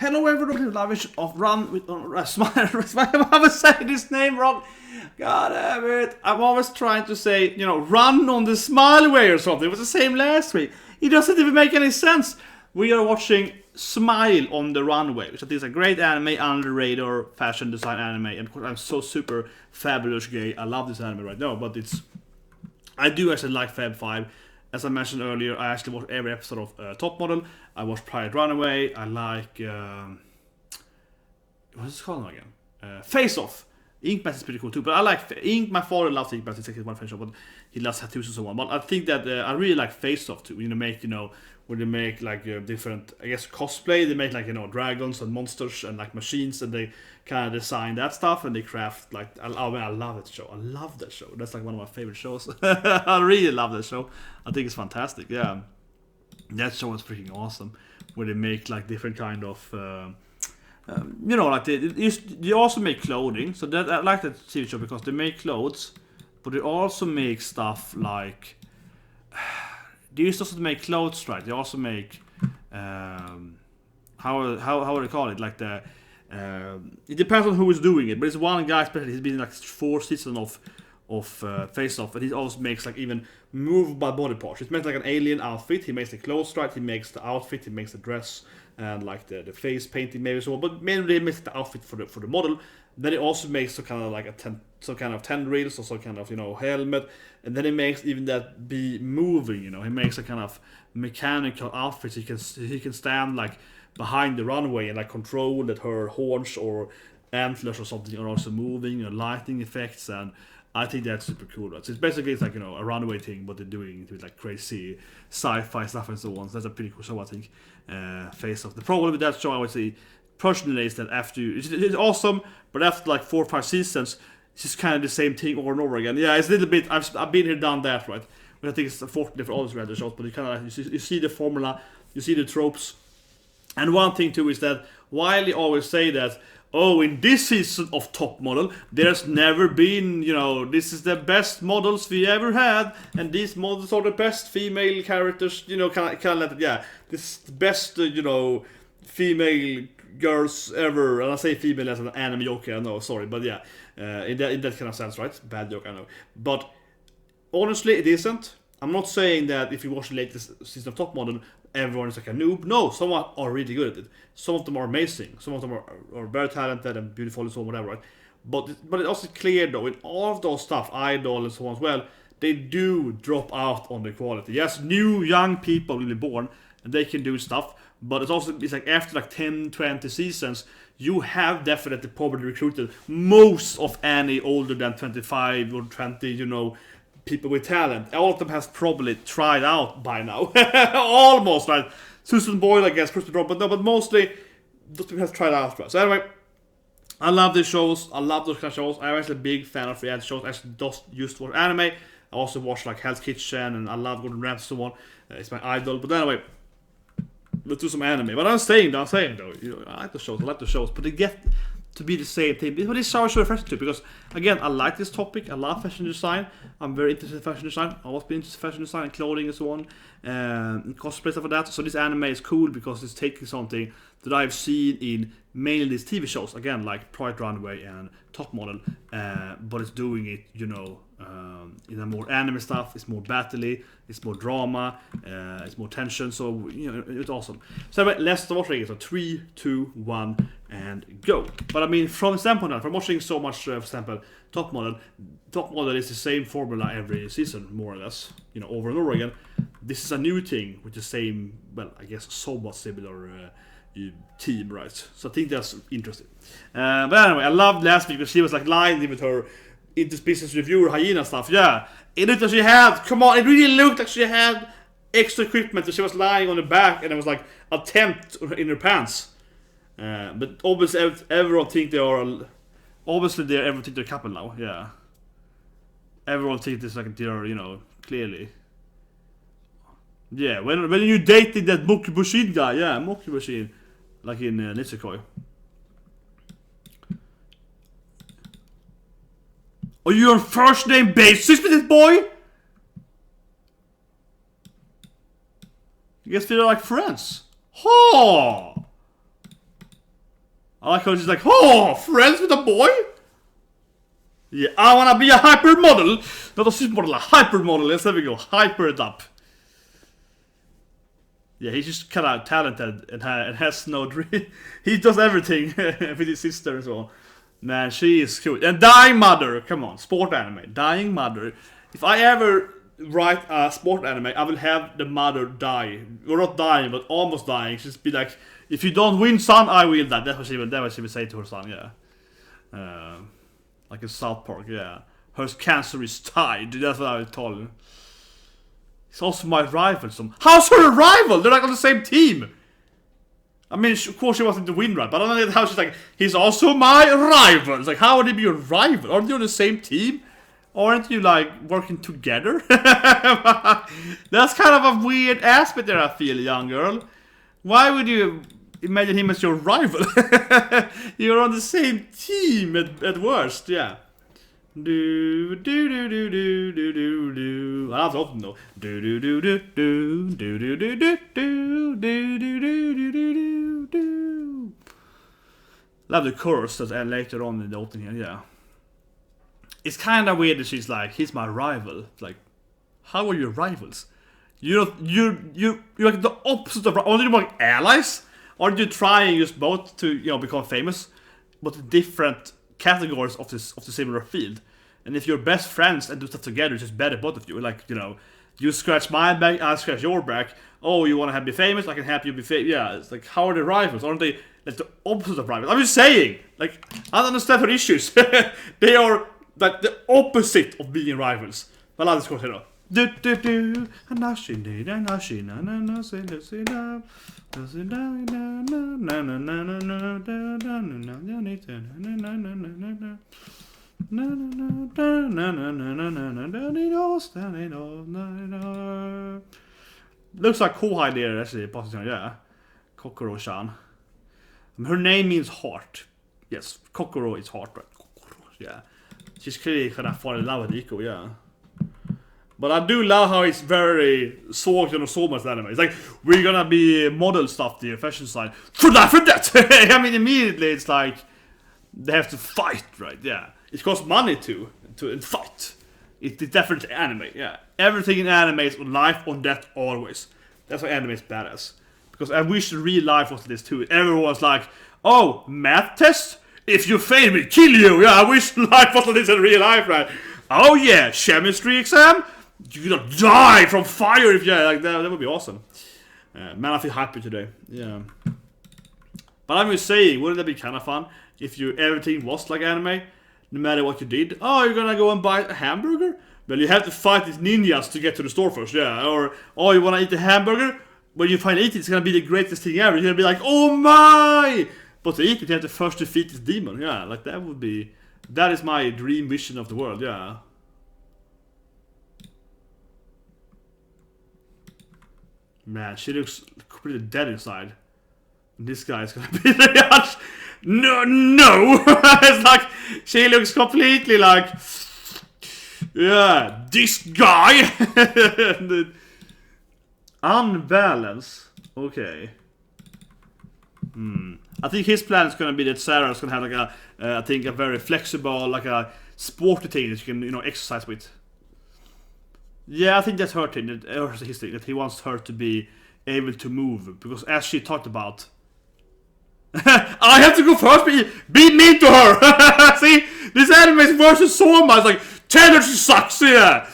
Hello everyone, lavish of Run with Smile. I was saying this name wrong. God damn it. I'm always trying to say, Run on the Smile way or something. It was the same last week. It doesn't even make any sense. We are watching Smile on the Runway, which I think is a great anime, under the radar, fashion design anime. And of course, I'm so super fabulous gay. I love this anime right now, but I do actually like Fab 5. As I mentioned earlier, I actually watched every episode of Top Model. I watched Private Runaway. I like... what's it called again? Face Off. Ink Math is pretty cool too. But I like Ink. My father loves Ink Math. It's actually one friend shop, but he loves tattoos and so on. But I think that I really like Face Off too. When they make like different, I guess, cosplay. They make like, dragons and monsters and like machines, and they kind of design that stuff, and they craft like, I love that show. I love that show. That's like one of my favorite shows. I really love that show. I think it's fantastic. Yeah, that show is freaking awesome. Where they make like different kind of, like they also make clothing. So that I like that TV show because they make clothes, but they also make stuff like. They used also to make clothes, right? They also make how do they call it? Like it depends on who is doing it, but it's one guy especially. He's been in like 4 seasons of Face Off, and he also makes like even movable body parts. He makes like an alien outfit. He makes the clothes, right? He makes the outfit. He makes the dress and like the face painting maybe so. But mainly he makes the outfit for the model. Then he also makes some kind of like some kind of tendrils or some kind of helmet, and then he makes even that be moving. He makes a kind of mechanical outfit. He can stand like behind the runway and like control that her horns or antlers or something are also moving, lighting effects, and I think that's super cool. Right? So it's like a runway thing, but they're doing it with like crazy sci-fi stuff and so on. So that's a pretty cool show, I think. Face Off. The problem with that show, I would say, personally, is that after it's awesome, but after like 4 or 5 seasons, it's just kind of the same thing over and over again. Yeah, it's a little bit. I've been here, done that, right? But I think it's unfortunate for all these reality shows. But you kind of you see the formula, you see the tropes, and one thing too is that while they always say that, oh, in this season of Top Model, there's never been, this is the best models we ever had, and these models are the best female characters, kind of like, yeah, this is the best, female girls ever. And I say female as an anime joke, I know, sorry, but yeah, in that kind of sense, right? Bad joke, I know. But honestly, it isn't. I'm not saying that if you watch the latest season of Top Model, everyone is like a noob. No, some are really good at it. Some of them are amazing. Some of them are very talented and beautiful and so on, whatever, right? But it's also clear though, in all of those stuff, Idol and so on as well, they do drop out on the quality. Yes, new young people will be born and they can do stuff, but it's like after like 10, 20 seasons, you have definitely probably recruited most of any older than 25 or 20, people with talent. All of them has probably tried out by now. Almost, right? Susan Boyle, I guess, but mostly those people have tried out. Right? So anyway, I love these shows. I love those kind of shows. I'm actually a big fan of reality shows. I actually just used to watch anime. I also watch like Hell's Kitchen, and I love Gordon Ramsay and so on. It's my idol. But anyway, let's do some anime. But I'm saying though, I like the shows, but they get to be the same thing. But this show is so refreshing too, because again, I like this topic. I love fashion design. I'm very interested in fashion design. I've always been interested in fashion design and clothing and so on, and cosplay stuff like that. So this anime is cool because it's taking something that I've seen in mainly these TV shows, again like Private Runway and Top Model, but it's doing it, in a more anime stuff. It's more battle-y, it's more drama, it's more tension. So it's awesome. So anyway, let's watch it. So 3, 2, 1, and go. But I mean, from the standpoint, from watching so much, for example, Top Model is the same formula every season, more or less, over and over again. This is a new thing with the same, well, I guess somewhat similar team, right? So I think that's interesting. But anyway, I loved last week because she was like lying with her into business reviewer hyena stuff. Yeah, it looked like she had. Come on, it really looked like she had extra equipment. And she was lying on her back, and it was like a tent in her pants. But obviously, everyone think they are. Obviously, everyone think they're a couple now. Yeah, everyone think this like they're clearly. Yeah, when you dated that Moki Bushin guy, yeah, Moki Bushin, like in Nitsukoi. Are you on first name basis with this boy? You guys feel like friends? Oh! I like how she's like, oh, friends with a boy? Yeah, I wanna be a hypermodel. Not a supermodel, a hypermodel. Let's have we go, hyper it up. Yeah, he's just kind of talented and has no dream. He does everything with his sister as well. Man, she is cute. And Dying Mother, come on, sport anime. Dying Mother. If I ever write a sport anime, I will have the mother die. Or not dying, but almost dying. She'll just be like, if you don't win, son, I will die. That's what she would say to her son, yeah. Like in South Park, yeah. Her cancer is tied. That's what I would tell her. He's also my rival. How's her a rival? They're like on the same team. I mean, of course she wasn't the win, right? But I don't know how she's like, he's also my rival. It's like, how would he be your rival? Aren't you on the same team? Aren't you like working together? That's kind of a weird aspect there, I feel, young girl. Why would you imagine him as your rival? You're on the same team at worst, yeah. Do do do do do do do do. I have to open though. Do do do do do do do do do do do do do do do. Love the chorus that's later on in the opening. Yeah, it's kind of weird that she's like, he's my rival. It's like, how are your rivals? You're like the opposite of. Aren't you like allies? Aren't you trying just both to become famous, but different categories of the similar field? And if you're best friends and do stuff together, it's just better both of you. Like, you scratch my back, I scratch your back. Oh, you want to have me famous? I can help you be famous. Yeah, it's like, how are they rivals? Aren't they like the opposite of rivals? I'm just saying, like, I don't understand her issues. They are like the opposite of being rivals. But I'll just go here. Do do do. Looks like Kohai there, actually, possibly, yeah. Kokoro-chan. Her name means heart. Yes, kokoro is heart, right? Kokoro, yeah. She's clearly kind of falling in love with Iko, yeah. But I do love how it's very sword and so much anime. It's like, we're gonna be model stuff, the fashion side. For that! I mean, immediately it's like, they have to fight, right? Yeah. It costs money to fight. It's definitely anime, yeah. Everything in anime is on life, on death, always. That's why anime is badass. Because I wish real life was this too. Everyone's like, oh, math test? If you fail, we kill you. Yeah, I wish life was this in real life, right? Oh yeah, chemistry exam? You're gonna die from fire if you like that. That would be awesome. Man, I feel happy today. Yeah. But I'm just saying, wouldn't that be kind of fun if everything was like anime? No matter what you did. Oh, you're gonna go and buy a hamburger? Well, you have to fight these ninjas to get to the store first, yeah. Or, oh, you wanna eat a hamburger? When you finally eat it, it's gonna be the greatest thing ever. You're gonna be like, oh my! But to eat it, you have to first defeat this demon. Yeah, like that would be... That is my dream vision of the world, yeah. Man, she looks completely dead inside. This guy is gonna be the No! It's like, she looks completely like... Yeah, this guy! Unbalance. Okay. I think his plan is gonna be that Sarah's gonna have like I think a very flexible, like a sporty thing that you can, exercise with. Yeah, I think that's her thing, his thing, that he wants her to be able to move, because as she talked about, I have to go first, be mean to her. See, this anime is versus so much, like, tell her she sucks, yeah.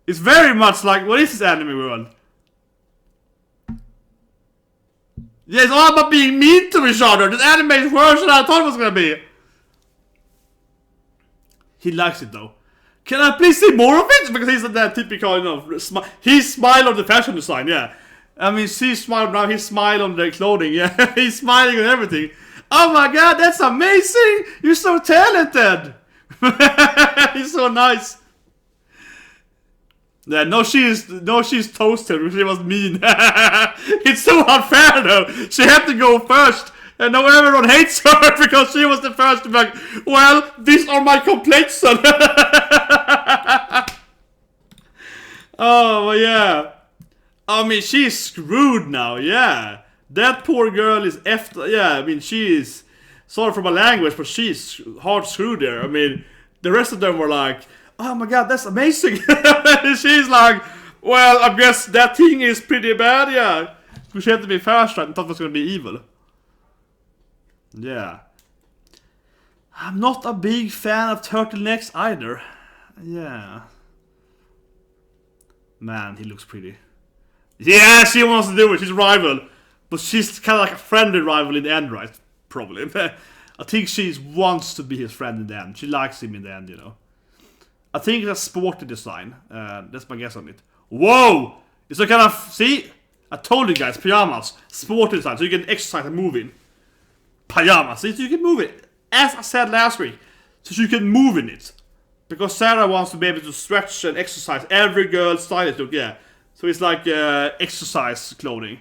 It's very much like, what is this anime world? Yeah, it's all about being mean to each other. This anime is worse than I thought it was gonna be. He likes it though. Can I please see more of it? Because he's that typical, he smiled on the fashion design, yeah. I mean, she smiled now, he smiled on the clothing, yeah. He's smiling on everything. Oh my god, that's amazing! You're so talented! He's so nice. Yeah, no, she's toasted. She was mean. It's so unfair though. She had to go first. And now everyone hates her because she was the first to be like, well, these are my complaints, son. Oh, yeah. I mean, she's screwed now, yeah. That poor girl is effed. Yeah, I mean, she is. Sorry for my language, but she's hard screwed there. I mean, the rest of them were like, oh my god, that's amazing. She's like, well, I guess that thing is pretty bad, yeah. She had to be fast, right? And thought it was gonna be evil. Yeah. I'm not a big fan of turtlenecks either. Yeah. Man, he looks pretty. Yeah, she wants to do it. She's a rival. But she's kind of like a friendly rival in the end, right? Probably. I think she wants to be his friend in the end. She likes him in the end, you know. I think it's a sporty design. That's my guess on it. Whoa! It's a kind of... See? I told you guys, pajamas. Sporty design, so you can exercise and move in. Pajamas, see? So you can move it. As I said last week. So you can move in it. Because Sarah wants to be able to stretch and exercise. Every girl style it look, yeah. So it's like exercise clothing.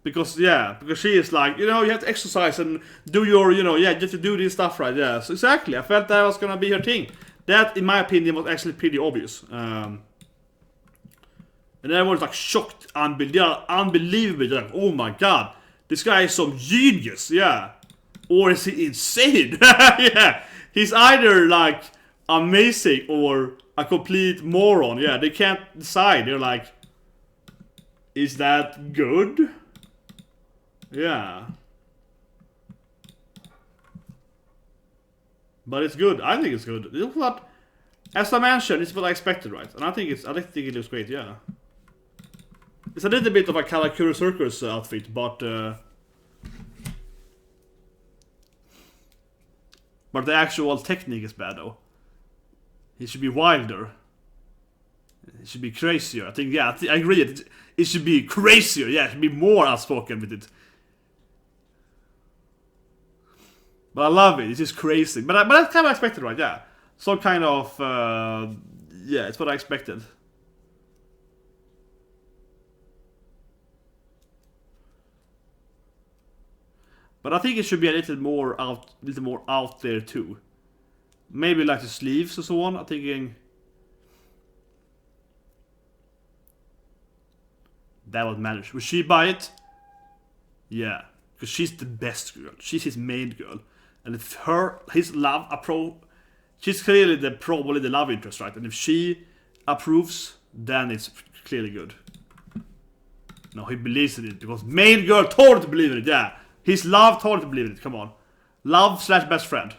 Because, yeah, because she is like, you know, you have to exercise and do your, you know, yeah, you have to do this stuff, right? Yeah, so exactly. I felt that was gonna be her thing. That, in my opinion, was actually pretty obvious. And everyone's like shocked, unbelievably, like, oh my god, this guy is some genius, yeah. Or is he insane? Yeah, he's either like amazing or a complete moron. Yeah, they can't decide. They're like, is that good? Yeah. But it's good. I think it's good. It's what, as I mentioned, it's what I expected, right? And I think it looks great, yeah. It's a little bit of a Karakuri Circus outfit, but the actual technique is bad, though. He should be wilder. It should be crazier. I think, yeah, I agree. It should be crazier. Yeah, it should be more outspoken with it. But I love it. It's just crazy. But that's kind of expected, right? Yeah. Some kind of... yeah, it's what I expected. But I think it should be a little more out there too. Maybe like the sleeves or so on. I'm thinking... That would manage. Would she buy it? Yeah. Because she's the best girl. She's his main girl. And if his love she's clearly probably the love interest, right? And if she approves, then it's clearly good. No, he believes in it because main girl told him to believe in it, yeah. His love told him to believe in it, come on. Love / best friend.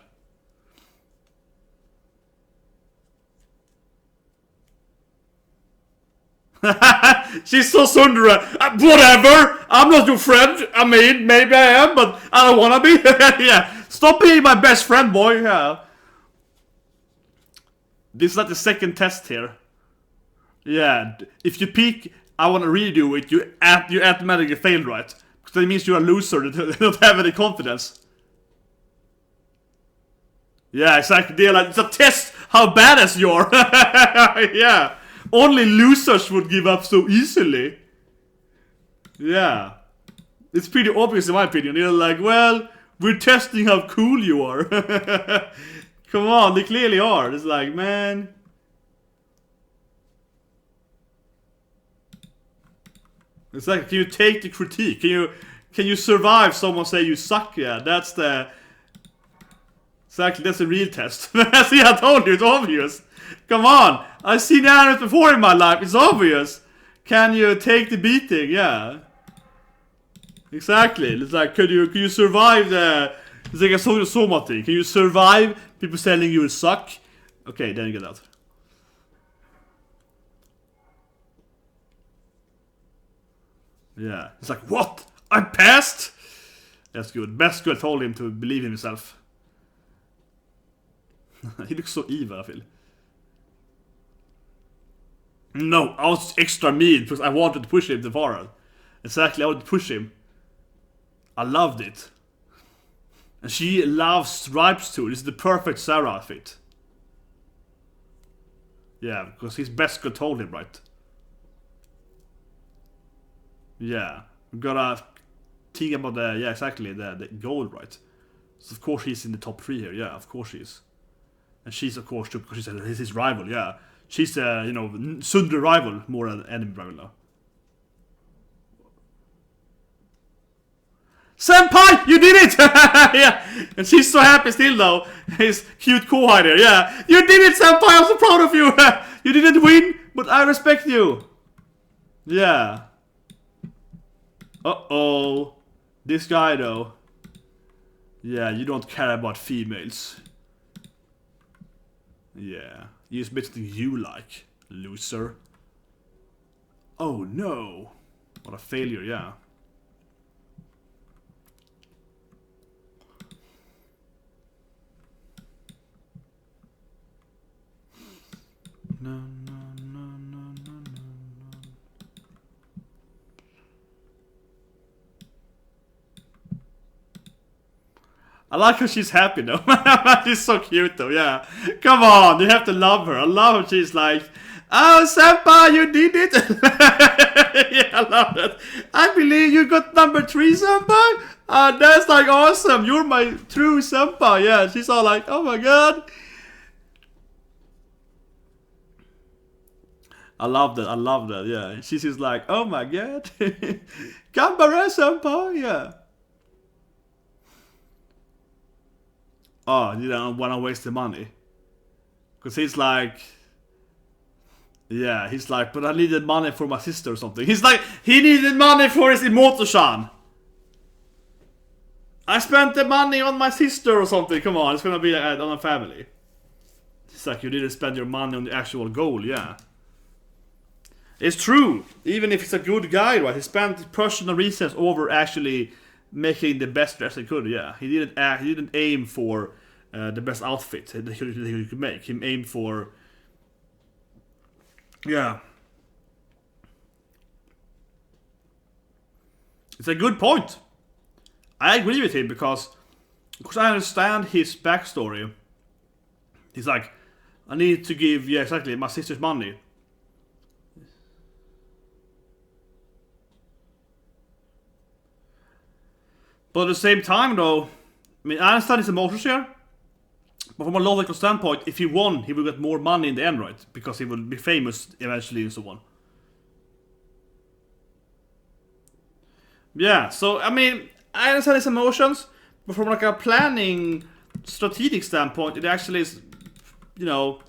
She's so Sundara. Whatever. I'm not your friend. I mean, maybe I am, but I don't wanna be. Yeah. Stop being my best friend, boy. Yeah. This is like the second test here. Yeah. If you peek, I wanna redo it. You automatically failed, right? Because that means you're a loser that don't have any confidence. Yeah, exactly. They're like, it's a test how badass you are. Yeah. Only losers would give up so easily. Yeah. It's pretty obvious in my opinion. They're like, well, we're testing how cool you are. Come on, they clearly are. It's like, man. It's like, can you take the critique? Can you survive someone say you suck? Yeah, that's the... Exactly, that's a real test. See, I told you, it's obvious. Come on, I've seen animes before in my life, it's obvious. Can you take the beating? Yeah. Exactly, it's like, can you survive the... It's like a Soma thing. Can you survive people telling you suck? Okay, then you get out. Yeah, it's like, what? I passed? That's good. Best girl told him to believe in himself. He looks so evil, I feel. No, I was extra mean because I wanted to push him to Farah. Exactly, I wanted to push him. I loved it. And she loves stripes too. This is the perfect Sarah outfit. Yeah, because his best girl told him, right? Yeah, we gotta think about the, yeah, exactly, the goal, right? So of course he's in the top 3 here, yeah, of course he is. And she's of course too, because she's his rival, yeah. She's the, you know, Sundra rival more than enemy rival now. Senpai, you did it! Yeah, and she's so happy still though. His cute Kohai there, yeah. You did it, Senpai, I'm so proud of you! You didn't win, but I respect you. Yeah. Uh-oh. This guy though. Yeah, you don't care about females. Yeah. Use bits that you like, loser. Oh no. What a failure, yeah. No, no, no, no, no, no. I like how she's happy though. She's so cute though, yeah. Come on, you have to love her. I love how she's like, oh, Senpai, you did it. Yeah, I love that. I believe you got number 3, Senpai. That's like awesome. You're my true Senpai. Yeah, she's all like, oh my god. I love that, yeah. She's just like, oh my god. Gambare Senpai, yeah. Oh, you don't want to waste the money. Because he's like... Yeah, he's like, but I needed money for my sister or something. He's like, he needed money for his Imoto-san. I spent the money on my sister or something. Come on, it's gonna be on a family. It's like, you didn't spend your money on the actual goal, yeah. It's true. Even if he's a good guy, right? He spent personal reasons over actually making the best dress he could. Yeah, he didn't aim for the best outfit that he could make. He aimed for, yeah. It's a good point. I agree with him because I understand his backstory. He's like, I need to give, yeah, exactly, my sister's money. But at the same time, though, I mean, I understand his emotions here. But from a logical standpoint, if he won, he would get more money in the end, right? Because he would be famous eventually and so on. Yeah, so, I mean, I understand his emotions. But from like a planning, strategic standpoint, it actually is, you know,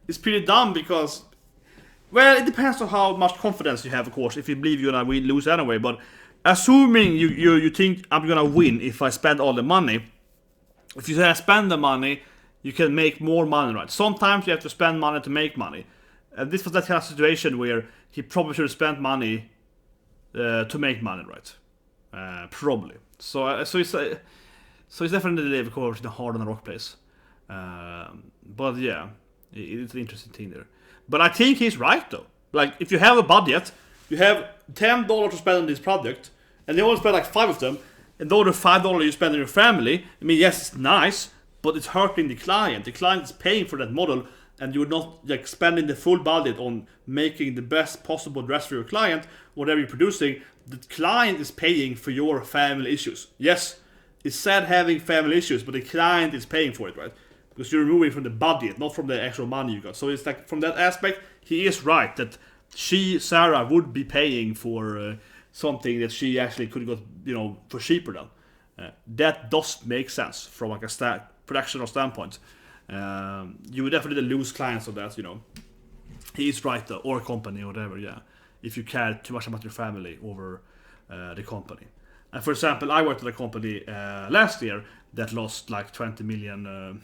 it's pretty dumb because... Well, it depends on how much confidence you have, of course, if you believe you're gonna lose anyway, but... Assuming you think I'm gonna win if I spend all the money. If you say I spend the money, you can make more money, right? Sometimes you have to spend money to make money. And this was that kind of situation where he probably should have spent money to make money, right? Probably. So it's definitely of course in a hard on a rock place. But yeah, it's an interesting thing there. But I think he's right though. Like if you have a budget. You have $10 to spend on this product, and you only spend like 5 of them, and the other $5 you spend on your family, I mean, yes, it's nice, but it's hurting the client. The client is paying for that model, and you're not like spending the full budget on making the best possible dress for your client, whatever you're producing. The client is paying for your family issues. Yes, it's sad having family issues, but the client is paying for it, right? Because you're removing from the budget, not from the actual money you got. So it's like, from that aspect, he is right that Sarah would be paying for something that she actually could have got, you know, for cheaper than. That does make sense from like a production standpoint. You would definitely lose clients on that, you know. He's right though, or company or whatever, yeah. If you care too much about your family over the company. And for example, I worked at a company last year that lost like 20 million,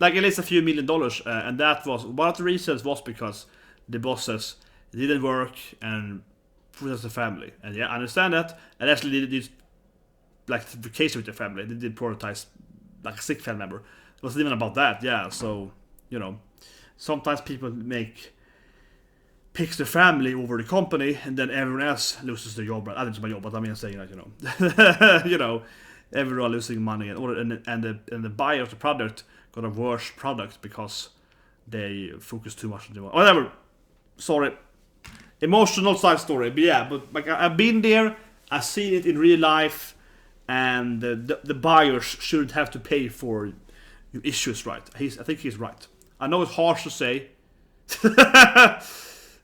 like at least a few $1 million, and that was one of the reasons was because the bosses didn't work and protect the family. And yeah, I understand that. And actually they did like vacation with their family. They did prioritize like a sick family member. It wasn't even about that, yeah. So, you know, sometimes people picks their family over the company, and then everyone else loses their job. I didn't lose my job, but I mean, I'm saying that, you know, you know, everyone losing money, and the buyer of the product got a worse product because they focus too much on the whatever. Sorry, emotional side story, but yeah, but like I've been there, I've seen it in real life, and the buyers shouldn't have to pay for your issues, right? I think he's right. I know it's harsh to say.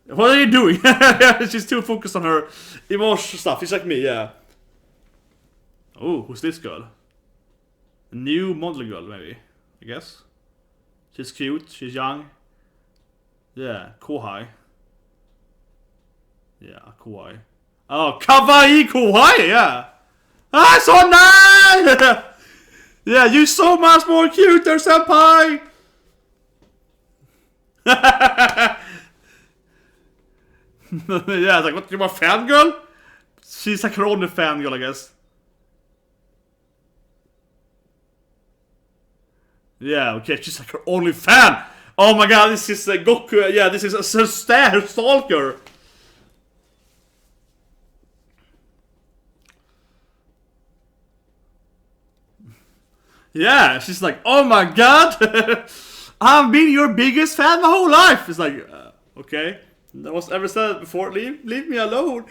What are you doing? She's too focused on her emotional stuff. She's like me, yeah. Oh, who's this girl? A new model girl, maybe. I guess. She's cute. She's young. Yeah, Kohai. Yeah, Kohai. Oh, kawaii Kohai, yeah. Ah, so nice! Yeah, you're so much more cuter, senpai! Yeah, it's like, what, you're a fangirl? She's like her only fangirl, I guess. Yeah, okay, she's like her only fan! Oh my god, this is Goku, yeah, this is a stalker! Yeah, she's like, oh my god! I've been your biggest fan my whole life! It's like, okay. That was ever said before, leave me alone.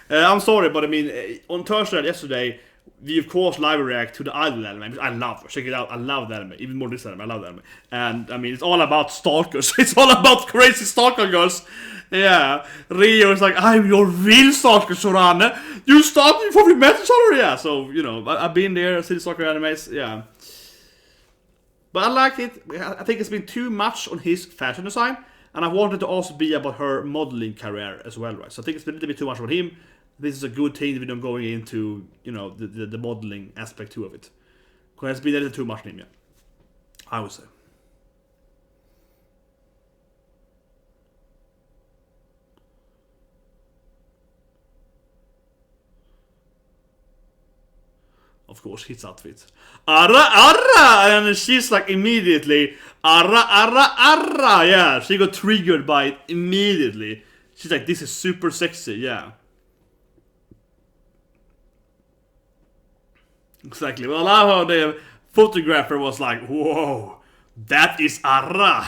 I'm sorry, but I mean, on Thursday yesterday, we of course live react to the Idol anime, which I love. Check it out, I love the anime, even more this anime, I love the anime. And I mean, it's all about stalkers, it's all about crazy stalker girls. Yeah, Rio is like, I'm your real stalker, Sorane. You stalked me before we met each other, yeah. So, you know, I've been there, seen stalker animes, yeah. But I like it. I think it's been too much on his fashion design, and I wanted to also be about her modeling career as well, right? So I think it's been a little bit too much about him. This is a good thing that we're going into, you know, the modeling aspect too of it. Because it's been a little too much on him, yeah. I would say. Of course, his outfit. Arra, arra! And she's like immediately, arra, arra, arra! Yeah, she got triggered by it immediately. She's like, this is super sexy, yeah. Exactly. Well, I love how the photographer was like, whoa, that is arra!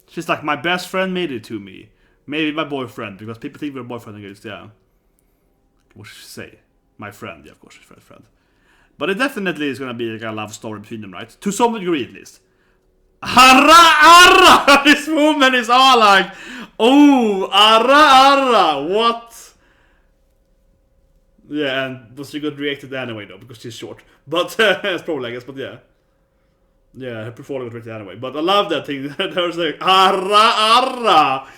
She's like, my best friend made it to me. Maybe my boyfriend, because people think we're boyfriend and girls, yeah. What should she say? My friend, yeah, of course, she's friend. But it definitely is gonna be like a love story between them, right? To some degree, at least. Arra, arra! This woman is all like, oh, arra, arra! What? Yeah, and was she good reacted anyway, though, because she's short. But it's probably, I guess, but yeah. Yeah, her performance got reacted anyway. But I love that thing. They were saying, arra, arra!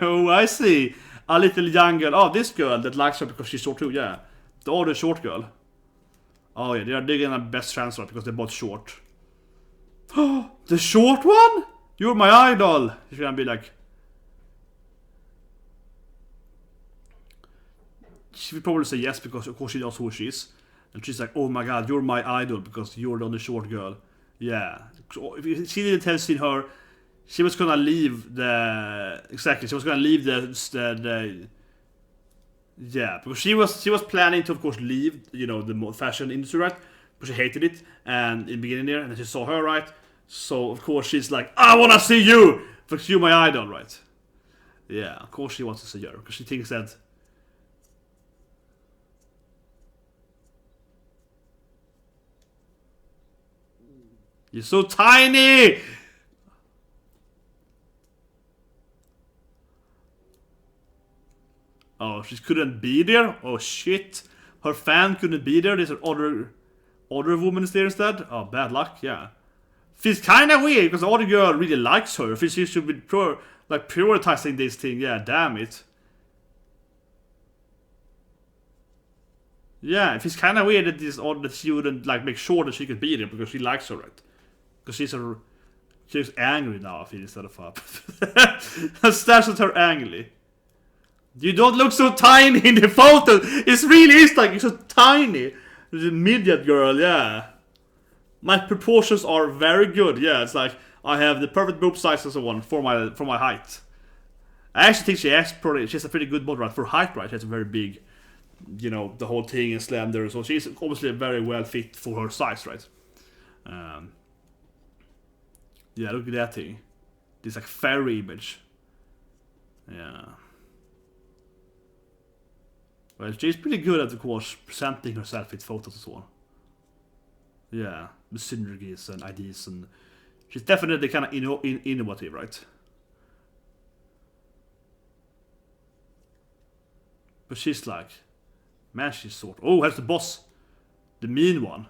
Oh, I see. A little young girl. Oh, this girl that likes her because she's short too, yeah. The other short girl. Oh yeah, they are digging a best chance right because they're both short. The short one? You're my idol. She's gonna be like. She would probably say yes because of course she knows who she is. And she's like, oh my god, you're my idol because you're the only short girl. Yeah. If she didn't have seen her, she was gonna leave the exactly. She was gonna leave the yeah, because she was planning to of course leave, you know, the fashion industry, right? But she hated it, and in the beginning there, and then she saw her, right? So of course she's like, I wanna see you because you're my idol, right? Yeah, of course she wants to see her because she thinks that. You're so tiny. Oh, she couldn't be there? Oh shit. Her fan couldn't be there. There's other woman is there instead. Oh, bad luck, yeah. Feels kinda weird because the other girl really likes her. She should be prioritizing this thing, yeah, damn it. Yeah, it feels kinda weird that that she wouldn't like make sure that she could be there because she likes her, right? Because she's angry now, I feel, instead of up. Stares at her angrily. You don't look so tiny in the photo. It really is like you're so tiny. The midget girl, yeah. My proportions are very good. Yeah, it's like I have the perfect boob size and so on for my height. I actually think she has a pretty good body, right? For height, right? She has a very big, you know, the whole thing is slender. So she's obviously very well fit for her size, right? Yeah, look at that thing. This like fairy image. Yeah. Well, she's pretty good at, of course, presenting herself with photos and so on. Yeah, the synergies and ideas, and she's definitely kind of innovative, right? But she's like, Man, she's sort. Oh, that's the boss. The mean one.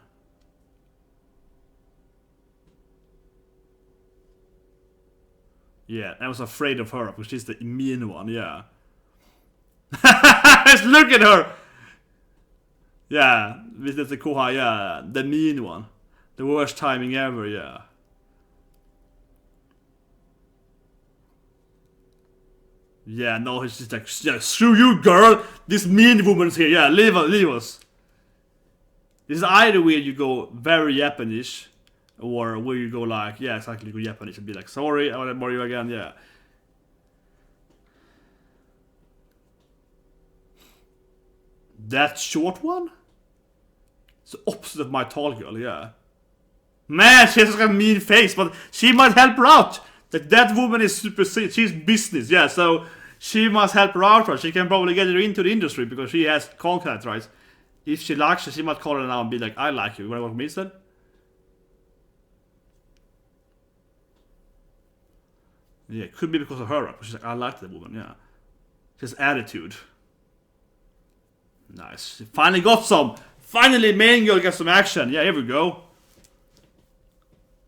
Yeah, I was afraid of her because she's the mean one, yeah. Just look at her! Yeah, this is the Kohai, yeah. The mean one. The worst timing ever, yeah. Yeah, no, he's just like, yeah, screw you, girl! This mean woman's here, yeah, leave us. This is either where you go very Japanese, or where you go like, yeah, exactly, go Japanese and be like, sorry, I want to bother you again, yeah. That short one? It's the opposite of my tall girl, yeah. Man, she has like a mean face, but she might help her out. Like, that woman is super, she's business, yeah, so she must help her out, right? She can probably get her into the industry because she has contact, right? If she likes her, she might call her now and be like, I like you, you wanna work with me instead? Yeah, it could be because of her, right? She's like, I like that woman, yeah. She has attitude. Nice. She finally got some! Finally, main girl gets some action. Yeah, here we go.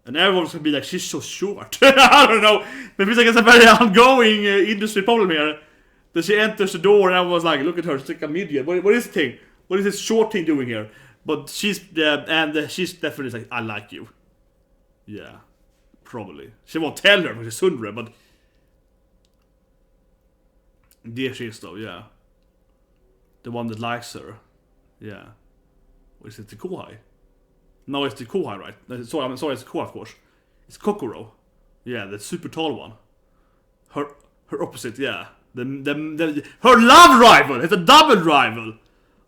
And everyone's gonna be like, she's so short. I don't know. Maybe it's like it's a very ongoing industry problem here. That she enters the door and everyone's like, look at her, she's like a midget. What is the thing? What is this short thing doing here? But she's she's definitely like, I like you. Yeah, probably. She won't tell her because she's Sundre, but there she is though. Yeah, the one that likes her. Yeah. Or is it the Kohai? No, it's the Kohai, right? Sorry, I'm sorry, it's the Kohai, of course. It's Kokoro. Yeah, the super tall one. Her opposite, yeah. Her love rival! It's a double rival!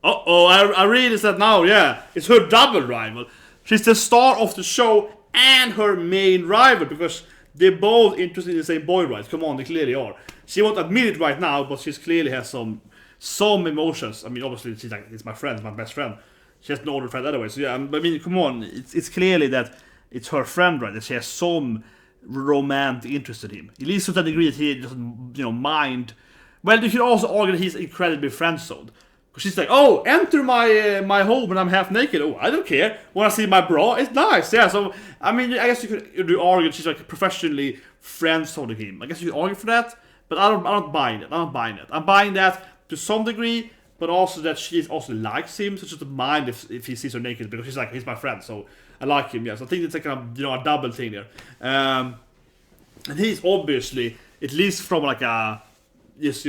Uh-oh, I realized that now, yeah. It's her double rival. She's the star of the show and her main rival, because they're both interested in the same boy, right? Come on, they clearly are. She won't admit it right now, but she clearly has some emotions. I mean, obviously, she's like, it's my friend, my best friend. She has no older friend anyway, so yeah, I mean, come on, it's clearly that it's her friend, right? That she has some romantic interest in him. At least to that degree that he doesn't, mind. Well, you could also argue that he's incredibly friend-zoned. Because she's like, oh, enter my home and I'm half naked. Oh, I don't care. Want to see my bra? It's nice, yeah. So, I mean, I guess you could argue that she's like professionally friend-zoning him. I guess you could argue for that, but I'm not buying it. I'm buying that to some degree, but also that she also likes him, so she doesn't mind if he sees her naked, because she's like, he's my friend, so I like him, yeah. So I think it's like a double thing there. And he's obviously, at least from like a, just,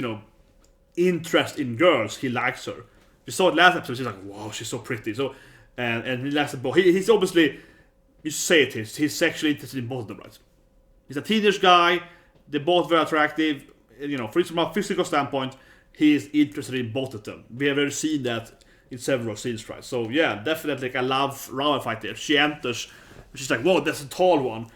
interest in girls, he likes her. We saw it last episode, she's like, wow, she's so pretty. So, and he likes the he's obviously, you say it is, he's sexually interested in both of them, right? He's a teenage guy, they're both very attractive, from a physical standpoint, he is interested in both of them. We have already seen that in several scenes, right? So yeah, definitely like, I love Runway fight there. She enters, she's like, whoa, that's a tall one.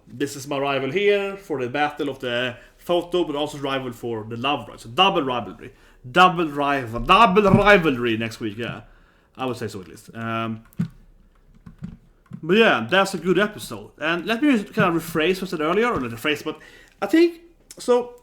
This is my rival here for the battle of the photo, but also rival for the love, right? So double rivalry. Double rivalry next week, yeah. I would say so at least. But yeah, that's a good episode. And let me kind of rephrase what I said earlier, or not rephrase, but I think, so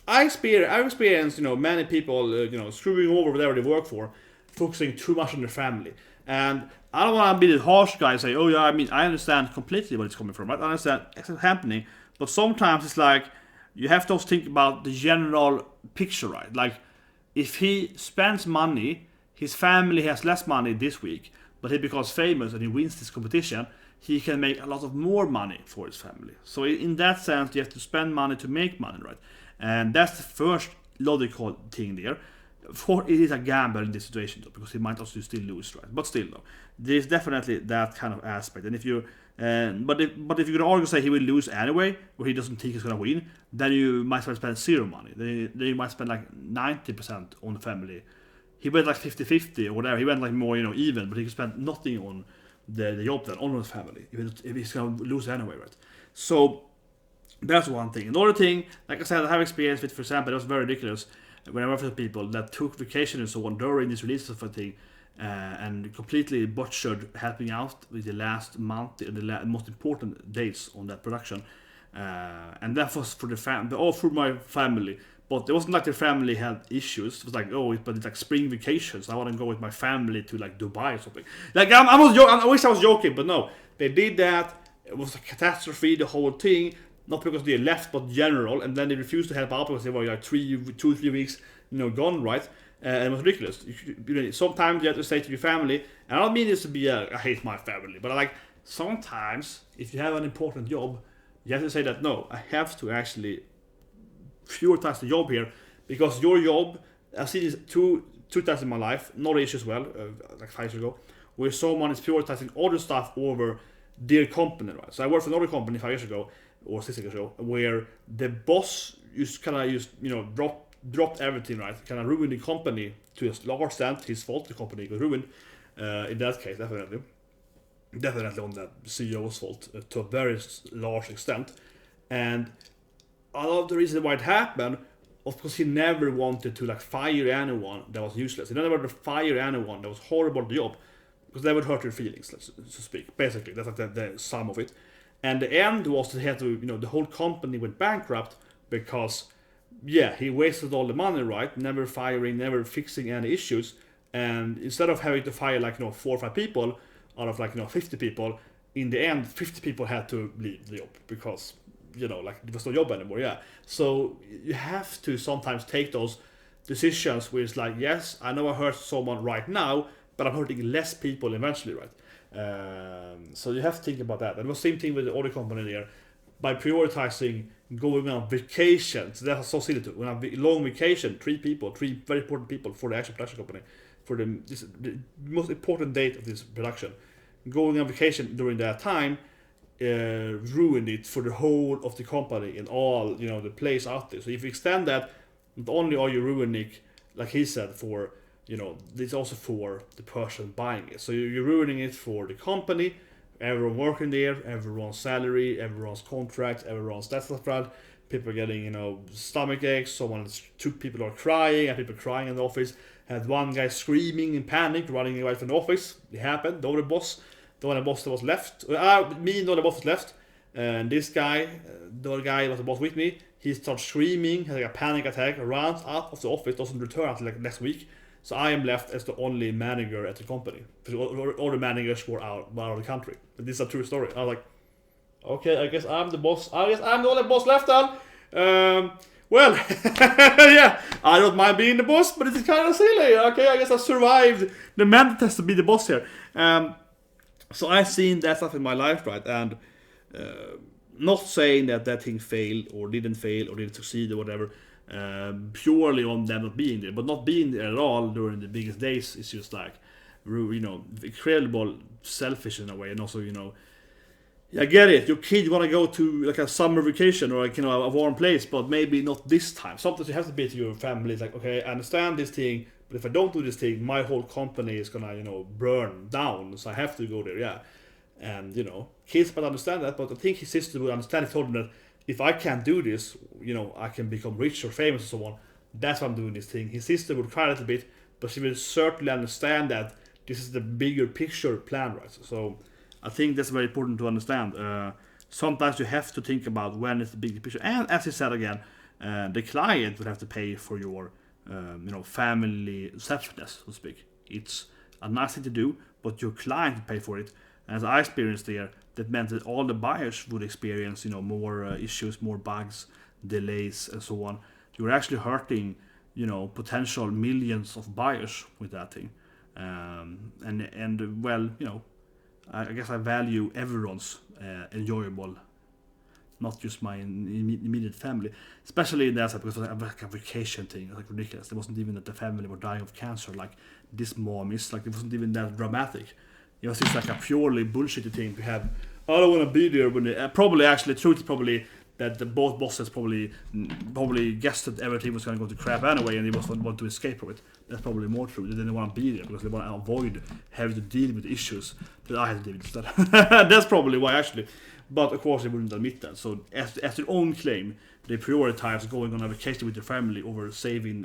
I've experienced, many people, screwing over whatever they work for, focusing too much on their family. And I don't want to be the harsh guy and say, oh yeah, I mean, I understand completely where it's coming from, right? I understand it's happening, but sometimes it's like, you have to also think about the general picture, right? Like, if he spends money, his family has less money this week, but he becomes famous and he wins this competition, he can make a lot of more money for his family. So in that sense, you have to spend money to make money, right? And that's the first logical thing there. Of course, it is a gamble in this situation, though, because he might also still lose, right? But still, though, there's definitely that kind of aspect. And if you, but if you're gonna argue say he will lose anyway, or he doesn't think he's gonna win, then you might as well spend zero money. Then you might spend like 90% on the family. He went like 50-50 or whatever. He went like more, even, but he could spend nothing on the job then, on his family, if he's gonna lose anyway, right? So that's one thing. Another thing, like I said, I have experience with, for example, it was very ridiculous when I worked with people that took vacation and so on during this release of a thing, and completely butchered helping out with the last month and the most important dates on that production. And that was for the family, all for my family, But it wasn't like their family had issues. It was like, but it's like spring vacations. I want to go with my family to like Dubai or something. Like I wish I was joking, but no, they did that. It was a catastrophe, the whole thing. Not because they left, but general, and then they refused to help out because they were like 2-3 weeks, gone, right? And it was ridiculous. Sometimes you have to say to your family, and I don't mean this to be I hate my family, but like sometimes if you have an important job, you have to say that no, I have to actually prioritize the job here because your job. I've seen this two times in my life, not issues well, like 5 years ago, where someone is prioritizing other stuff over their company, right? So I worked for another company 5 years ago or 6 years ago, where the boss dropped everything, right? Kind of ruined the company to a large extent. His fault, the company got ruined. In that case, definitely on the CEO's fault to a very large extent. And a lot of the reason why it happened, of course, he never wanted to like fire anyone that was useless. He never wanted to fire anyone that was horrible at the job, because that would hurt your feelings, so to speak. Basically, that's like the sum of it. And the end was that he had to, the whole company went bankrupt because, he wasted all the money, right? Never firing, never fixing any issues. And instead of having to fire like 4 or 5 people out of like 50 people, in the end 50 people had to leave the job because like there was no job anymore. So you have to sometimes take those decisions where it's like, yes, I know I hurt someone right now, but I'm hurting less people eventually, right? So you have to think about that. And it was the same thing with the other company there. By prioritizing going on vacation, so that's so silly too. When I'm long vacation, 3 very important people for the actual production company, for the most important date of this production, going on vacation during that time ruined it for the whole of the company and all the place out there. So if you extend that, not only are you ruining, like he said, for it's also for the person buying it. So you're ruining it for the company, everyone working there, everyone's salary, everyone's contracts, everyone's that stuff. People are getting stomach aches. 2 people are crying, and people crying in the office. Had one guy screaming in panic, running away from the office. It happened. The other boss that was left, me and the other boss was left, and this guy, the other guy was the boss with me. He starts screaming, has like a panic attack, runs out of the office, doesn't return until like next week. So I am left as the only manager at the company. All the managers were out of the country. But this is a true story. I was like, okay, I guess I'm the boss. I guess I'm the only boss left then. Well, yeah, I don't mind being the boss, but it's kind of silly. Okay, I guess I survived the mental test to be the boss here. So I've seen that stuff in my life, right? And not saying that thing failed or didn't succeed or whatever. Purely on them not being there, but not being there at all during the biggest days is just like, incredible selfish in a way. And also, I get it. Your kid want to go to like a summer vacation or like a warm place, but maybe not this time. Sometimes you have to be to your family. It's like, okay, I understand this thing, but if I don't do this thing, my whole company is gonna burn down. So I have to go there. And kids might understand that, but I think his sister would understand. He told him that if I can't do this, I can become rich or famous or so on. That's why I'm doing this thing. His sister would cry a little bit, but she will certainly understand that this is the bigger picture plan, right? So I think that's very important to understand. Sometimes you have to think about when it's the bigger picture. And as he said again, the client would have to pay for your, family selfishness, so to speak. It's a nice thing to do, but your client would pay for it. And as I experienced there, that meant that all the buyers would experience, more issues, more bugs, delays, and so on. You were actually hurting, potential millions of buyers with that thing. I guess I value everyone's enjoyable, not just my immediate family, especially in that side, because it was like a vacation thing. It was like ridiculous. It wasn't even that the family were dying of cancer like this mom is. Like it wasn't even that dramatic. It was just like a purely bullshitty thing to have. I don't want to be there when they, probably actually truth is probably that the both bosses probably guessed that everything was going to go to crap anyway, and they just want to escape from it. That's probably more true. They didn't want to be there because they want to avoid having to deal with issues that I had to deal with instead. That's probably why actually. But of course they wouldn't admit that. So as their own claim, they prioritize going on a vacation with their family over saving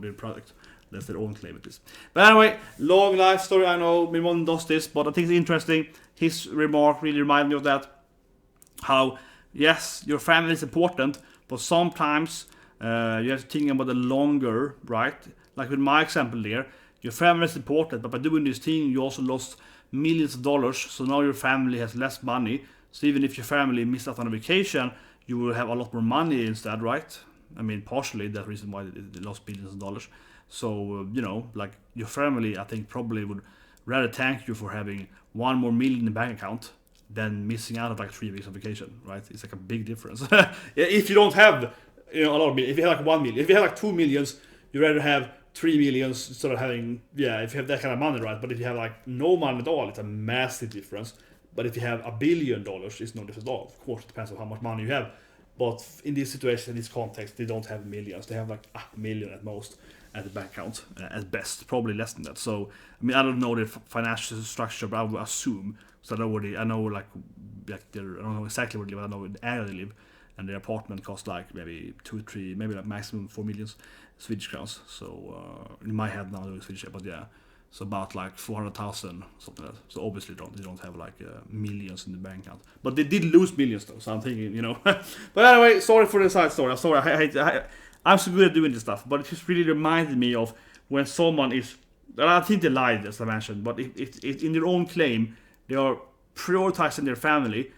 their product. That's their own claim, at least. But anyway, long life story. I know my mom does this, but I think it's interesting. His remark really reminded me of that. How, yes, your family is important, but sometimes You have to think about the longer, right? Like with my example there, your family is important, but by doing this thing, you also lost millions of dollars. So now your family has less money. So even if your family missed out on a vacation, you will have a lot more money instead, right? I mean, partially that's the reason why they lost billions of dollars. So, like your family, I think probably would rather thank you for having 1 more million in the bank account than missing out on like 3 weeks of vacation, right? It's like a big difference. If you don't have, a lot of million, if you have like 1 million, if you have like 2 millions, you rather have 3 millions instead of having, if you have that kind of money, right? But if you have like no money at all, it's a massive difference. But if you have $1 billion, it's no difference at all. Of course, it depends on how much money you have. But in this situation, in this context, they don't have millions. They have like 1 million at most at the bank account, at best, probably less than that. So, I mean, I don't know the financial structure, but I would assume. So I know like I don't know exactly where they live. I know in the area they live, and their apartment costs like maybe 2, 3, maybe like maximum 4 million Swedish crowns. So in my head now, it's Swedish, but yeah. So about like 400,000, something like that. So obviously they don't have like millions in the bank account. But they did lose millions though, so I'm thinking, But anyway, sorry for the side story. I'm sorry, I'm so good at doing this stuff, but it just really reminded me of when someone is, and I think they lied, as I mentioned, but if in their own claim, they are prioritizing their family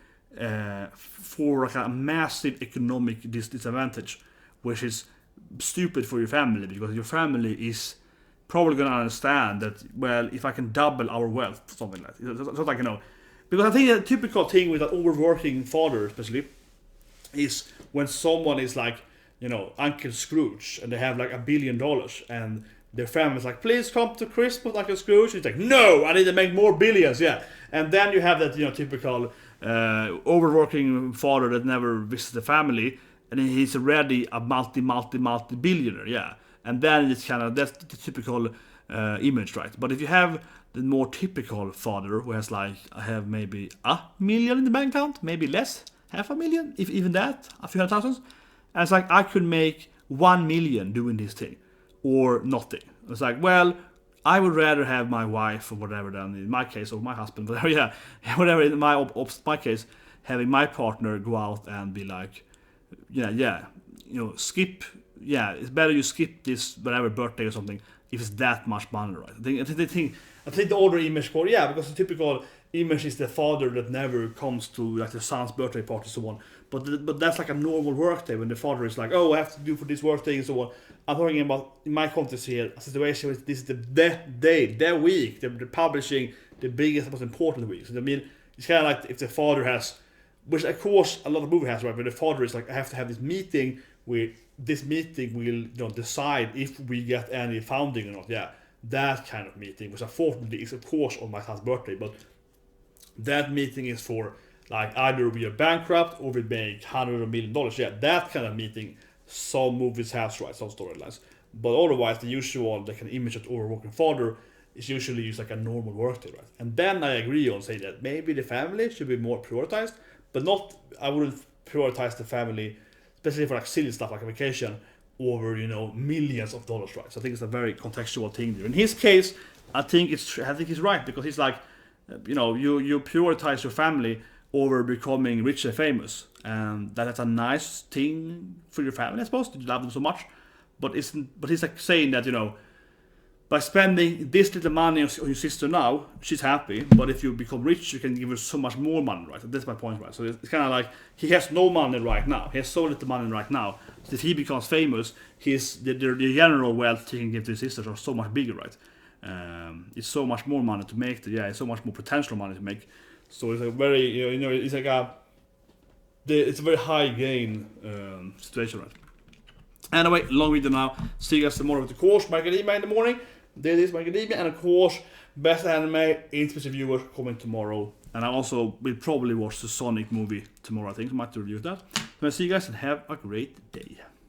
for like a massive economic disadvantage, which is stupid for your family, because your family is probably gonna understand that, well, if I can double our wealth, something like that. It's not like, because I think a typical thing with an overworking father, especially, is when someone is like, Uncle Scrooge, and they have like $1 billion, and their family's like, please come to Christmas, Uncle Scrooge. He's like, no, I need to make more billions, yeah. And then you have that, typical overworking father that never visits the family, and he's already a multi-billionaire, yeah. And then it's kind of, that's the typical image, right? But if you have the more typical father who has like, I have maybe 1 million in the bank account, maybe less, 500,000, if even that, a few hundred thousands, and it's like, I could make 1 million doing this thing, or nothing. It's like, well, I would rather have my wife or whatever than in my case, or my husband, whatever, yeah, whatever in my case, having my partner go out and be like, skip. Yeah, it's better you skip this whatever birthday or something if it's that much money, right? I think the older image for, because the typical image is the father that never comes to like the son's birthday party and so on. But that's like a normal work day when the father is like, oh, I have to do for this work day and so on. I'm talking about, in my context here, a situation where this is the day, the week, they're publishing the biggest, most important week. So I mean, it's kind of like if the father has, which of course a lot of movies has, right? But the father is like, I have to have this meeting where this meeting will decide if we get any funding or not. Yeah, that kind of meeting, which unfortunately is of course on my son's birthday, but that meeting is for like either we are bankrupt or we make $100 million. Yeah, that kind of meeting some movies have, right, some storylines. But otherwise, the usual, the kind of image of overworking father is usually used like a normal workday, right? And then I agree on saying that maybe the family should be more prioritized, but not, I wouldn't prioritize the family, especially for like silly stuff like a vacation, over millions of dollars, right? So I think it's a very contextual thing there. In his case, I think he's right, because he's like, you prioritize your family over becoming rich and famous, and that's a nice thing for your family, I suppose, that you love them so much. But he's like saying that by spending this little money on your sister now, she's happy. But if you become rich, you can give her so much more money, right? That's my point, right? So it's kind of like he has no money right now. He has so little money right now. So if he becomes famous, the general wealth he can give to his sisters are so much bigger, right? It's so much more money to make. It's so much more potential money to make. So it's a very, it's like it's a very high gain situation, right? Anyway, long video now. See you guys tomorrow with the course, Macadamia in the morning. There is Macadamia, and of course, best anime, interested viewers coming tomorrow. And I also will probably watch the Sonic movie tomorrow, I think. I might review that. So I'll see you guys and have a great day.